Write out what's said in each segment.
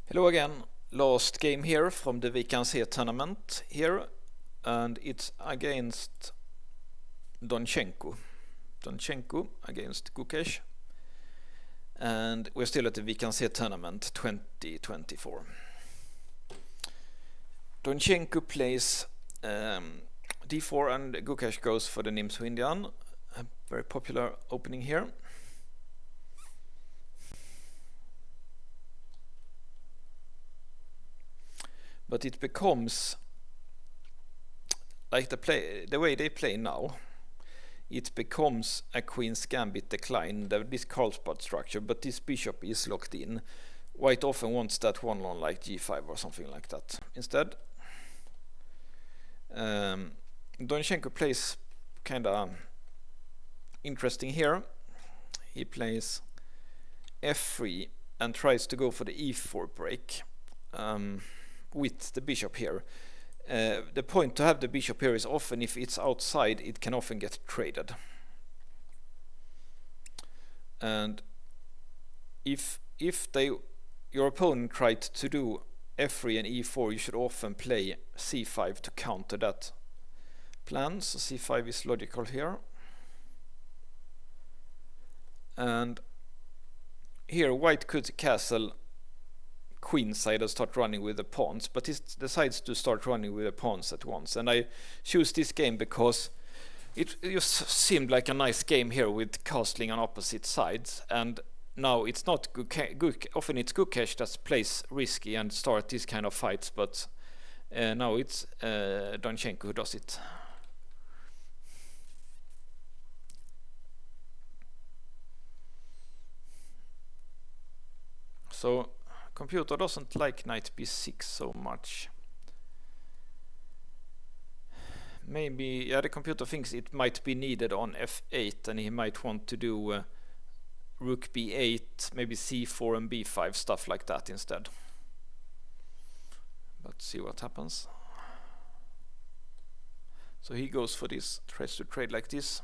Hello again, last game here from the Wijk tournament here, and it's against Donchenko. Donchenko against Gukesh, and we're still at the Wijk tournament 2024. Donchenko plays d4 and Gukesh goes for the Nimso Indian, a very popular opening here. But it becomes like the way they play now. It becomes a Queen's Gambit decline, this Carlsen structure, but this bishop is locked in. White often wants that one on like g5 or something like that instead. Donchenko plays kinda interesting here. He plays f3 and tries to go for the e4 break. With the bishop here. The point to have the bishop here is often if it's outside it can often get traded. And if your opponent tried to do f3 and e4, you should often play c5 to counter that plan. So c5 is logical here. And here white could castle queenside and start running with the pawns, but he decides to start running with the pawns at once. And I choose this game because it just seemed like a nice game here with castling on opposite sides. And now it's not often it's Gukesh that plays risky and start these kind of fights, but now it's Donchenko who does it. So computer doesn't like knight b6 so much. Maybe, yeah, the computer thinks it might be needed on f8 and he might want to do rook b8, maybe c4 and b5, stuff like that instead. Let's see what happens. So he goes for this, tries to trade like this.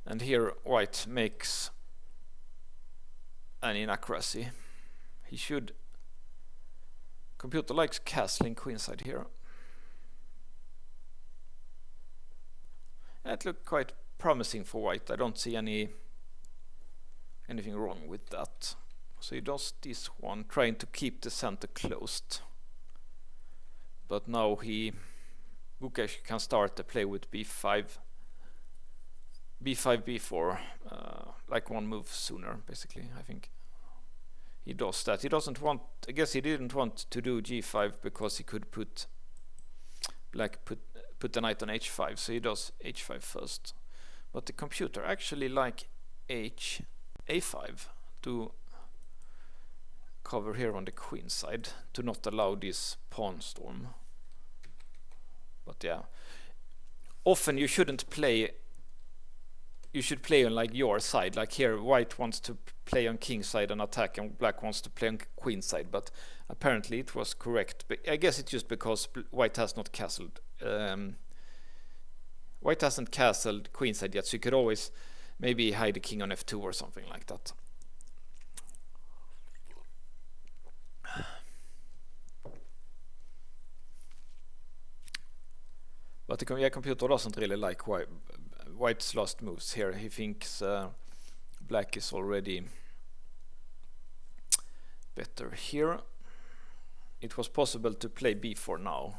And here white makes an inaccuracy. He should... Computer likes castling queenside here. That looked quite promising for white. I don't see anything wrong with that. So he does this one, trying to keep the center closed. But now Gukesh can start the play with b5. b5, b4, like one move sooner, basically. I think he does that. He doesn't want, I guess he didn't want to do g5 because he could put the knight on h5, so he does h5 first. But the computer actually like a5 to cover here on the queen side to not allow this pawn storm. But yeah, often you shouldn't play. You should play on like your side. Like here, white wants to play on king side and attack, and black wants to play on queen side. But apparently it was correct. But I guess it's just because white has not castled. White hasn't castled queen side yet, so you could always maybe hide the king on f2 or something like that. But the computer doesn't really like white's last moves here. He thinks black is already better here. It was possible to play b4 now.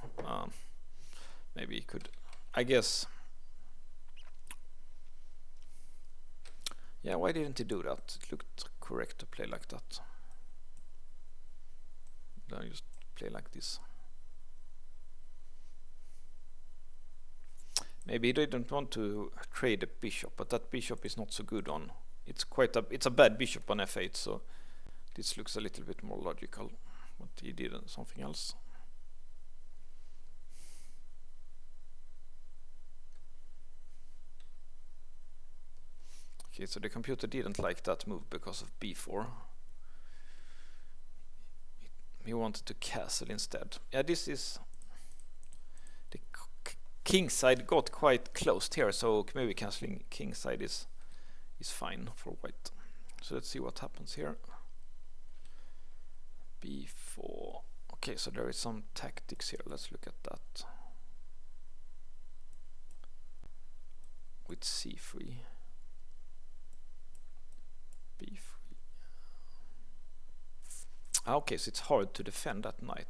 Maybe he could, I guess. Yeah, why didn't he do that? It looked correct to play like that. Then just play like this. Maybe he didn't want to trade a bishop, but that bishop is not so good on. It's a bad bishop on f8, so this looks a little bit more logical. But he did something else. Okay, so the computer didn't like that move because of b4. He wanted to castle instead. Yeah, this is the kingside got quite closed here, so maybe cancelling kingside is fine for white. So let's see what happens here. b4. Okay, so there is some tactics here. Let's look at that. With c3, b3. Okay, so it's hard to defend that knight.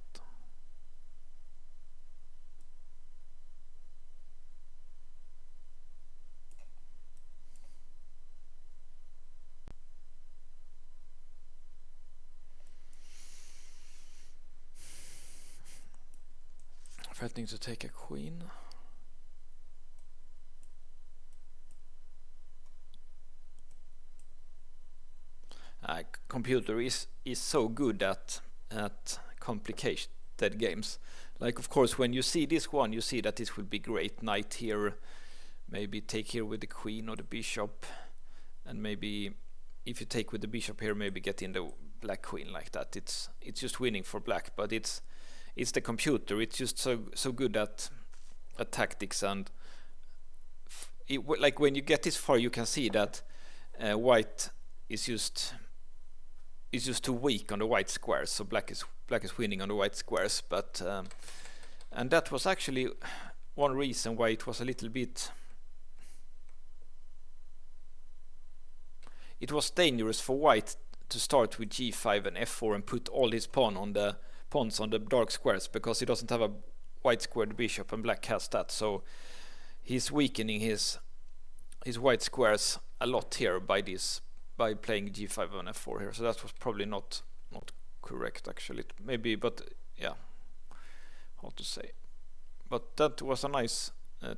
Threatening to take a queen. Computer is so good at complicated games. Like, of course, when you see this one, you see that this will be great. Knight here, maybe take here with the queen or the bishop, and maybe if you take with the bishop here, maybe get in the black queen like that. It's just winning for black, but it's the computer. It's just so good at tactics, and like when you get this far, you can see that white is just too weak on the white squares, so black is winning on the white squares. But and that was actually one reason why it was a little bit. It was dangerous for white to start with g5 and f4 and put all his pawns on the dark squares, because he doesn't have a white squared bishop and black has that. So he's weakening his white squares a lot here by playing g5 and f4 here. So that was probably not correct actually. Maybe, but yeah, how to say. But that was a nice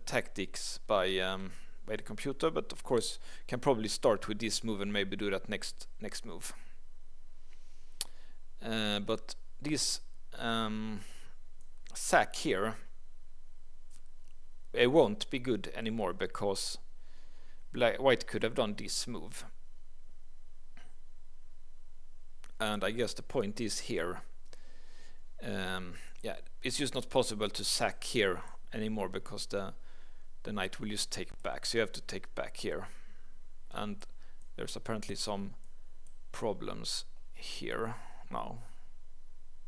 tactics by the computer. But of course, can probably start with this move and maybe do that next move. But this sack here, it won't be good anymore, because white could have done this move. And I guess the point is here, yeah, it's just not possible to sack here anymore, because the knight will just take back. So you have to take back here, and there's apparently some problems here now.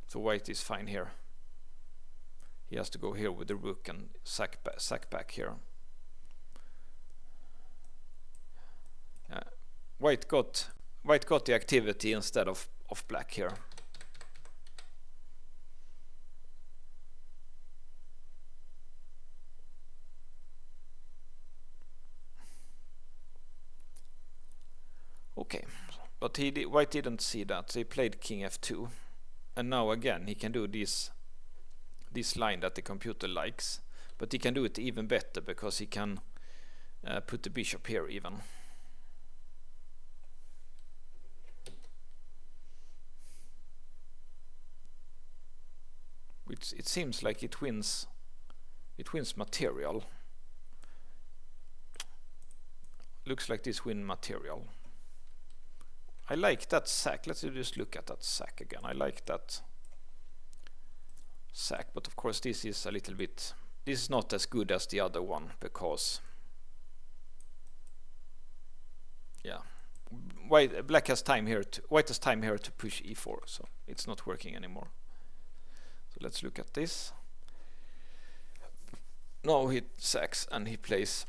So white is fine here. He has to go here with the rook and sack back here. White got the activity instead of black here. Okay, but white didn't see that. So he played king f2, and now again he can do this line that the computer likes, but he can do it even better, because he can put the bishop here even. Which it seems like it wins material. Looks like this win material. I like that sack. Let's just look at that sack again. I like that sack, but of course this is a little bit, this is not as good as the other one, because yeah, white has time here to push e4, so it's not working anymore. So let's look at this. Now he sacks and he plays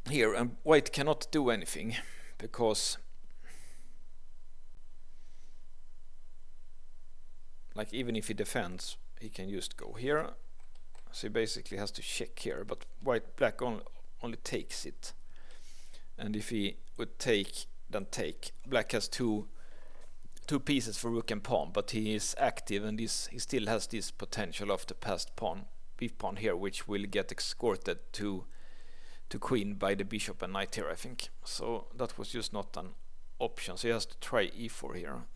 here, and white cannot do anything, because like even if he defends, he can just go here. So he basically has to check here, but black only takes it. And if he would take, then take. Black has two pieces for rook and pawn, but he is active, and he still has this potential of the passed pawn, beef pawn here, which will get escorted to queen by the bishop and knight here, I think. So that was just not an option. So he has to try e4 here.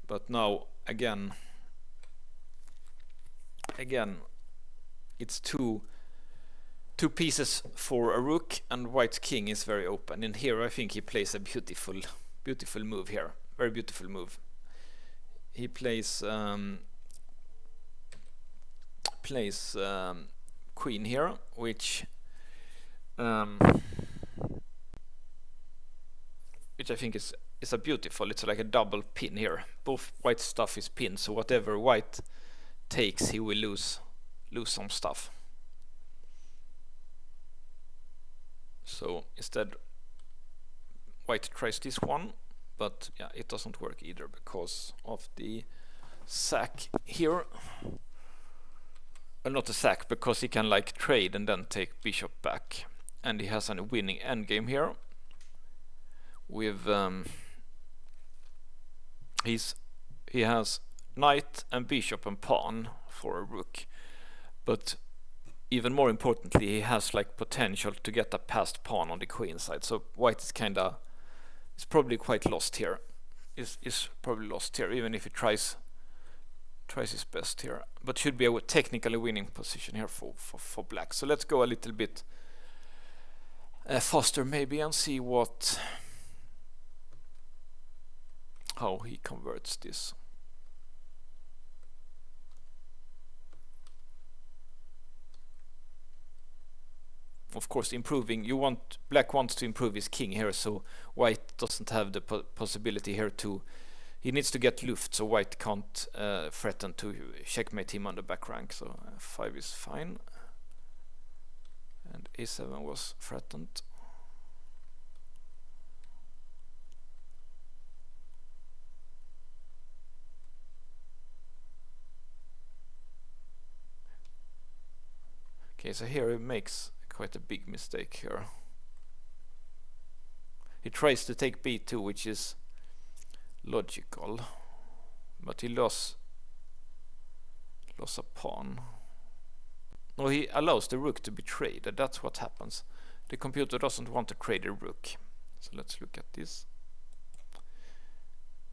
But now again it's two pieces for a rook, and white's king is very open. And here I think he plays a beautiful move here. Very beautiful move. He plays plays queen here, which I think is a beautiful. It's like a double pin here. Both white stuff is pinned, so whatever white takes, he will lose some stuff. So instead, white tries this one, but yeah, it doesn't work either because of the sack here. Not a sack, because he can like trade and then take bishop back, and he has a winning endgame here with he has knight and bishop and pawn for a rook, but even more importantly, he has like potential to get a passed pawn on the queen side. So white is probably quite lost here. Is probably lost here, even if he tries his best here, but should be a technically winning position here for black. So let's go a little bit faster maybe and see how he converts this. Of course, black wants to improve his king here, so white doesn't have the possibility here to. He needs to get luft, so white can't threaten to checkmate him on the back rank. So 5 is fine, and a7 was threatened. Okay, so here he makes quite a big mistake here. He tries to take b2, which is logical, but he lost a pawn. No, he allows the rook to be traded. That's what happens. The computer doesn't want to trade a rook. So let's look at this.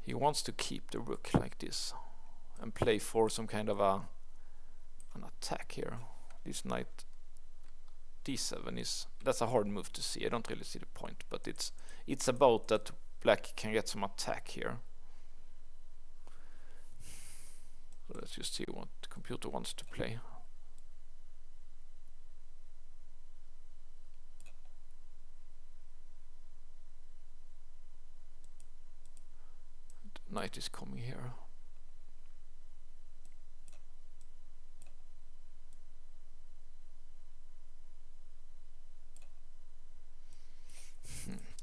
He wants to keep the rook like this and play for some kind of an attack here. This knight d7 that's a hard move to see. I don't really see the point, but it's about that black can get some attack here. So let's just see what the computer wants to play. The knight is coming here.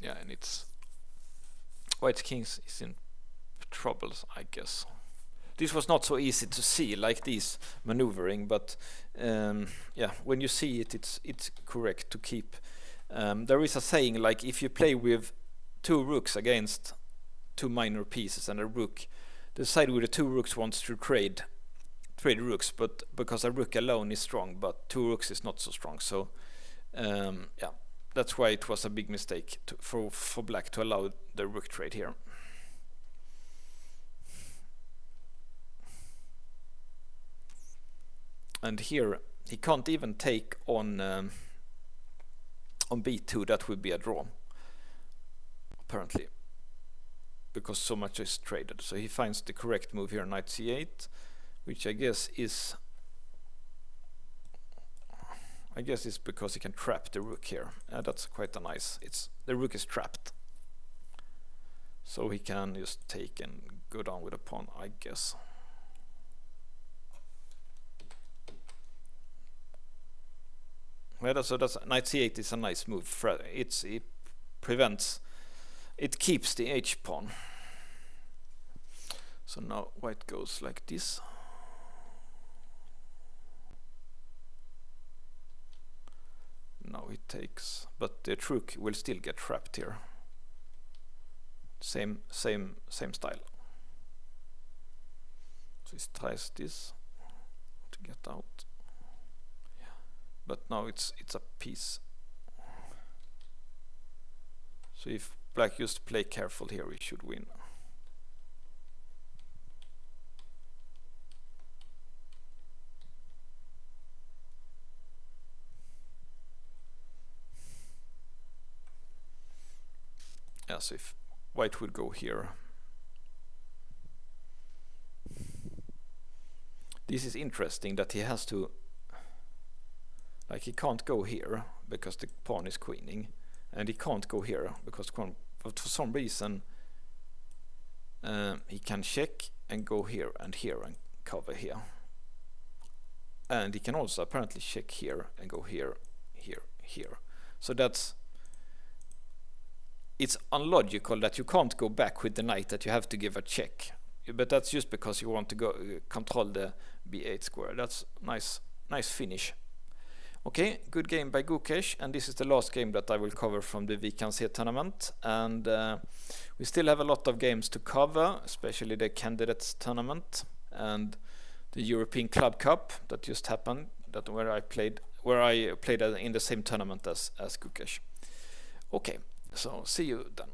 Yeah, and it's white king is in troubles, I guess. This was not so easy to see, like this maneuvering, but yeah, when you see it, it's correct to keep. There is a saying like if you play with 2 rooks against 2 minor pieces and a rook, the side with the 2 rooks wants to trade rooks, but because a rook alone is strong, but 2 rooks is not so strong. So yeah, that's why it was a big mistake for black to allow the rook trade here. And here he can't even take on b2. That would be a draw, apparently, because so much is traded. So he finds the correct move here, knight c8, which I guess is because he can trap the rook here. That's quite a nice. The rook is trapped, so he can just take and go down with a pawn, I guess. Well, so that's knight c8 is a nice move. It keeps the h pawn. So now white goes like this. Now he takes, but the rook will still get trapped here. Same style. So he tries this to get out. But now it's a piece. So if black just play careful here, we should win. Yeah, so if white would go here, this is interesting that he has to, like, he can't go here because the pawn is queening, and he can't go here because but for some reason he can check and go here and cover here, and he can also apparently check here and go here, here. So it's unlogical that you can't go back with the knight, that you have to give a check, but that's just because you want to go control the b8 square. That's nice finish. Okay, good game by Gukesh, and this is the last game that I will cover from the Wijk tournament, and we still have a lot of games to cover, especially the candidates tournament and the European Club Cup that just happened, where I played in the same tournament as Gukesh. Okay, so see you then.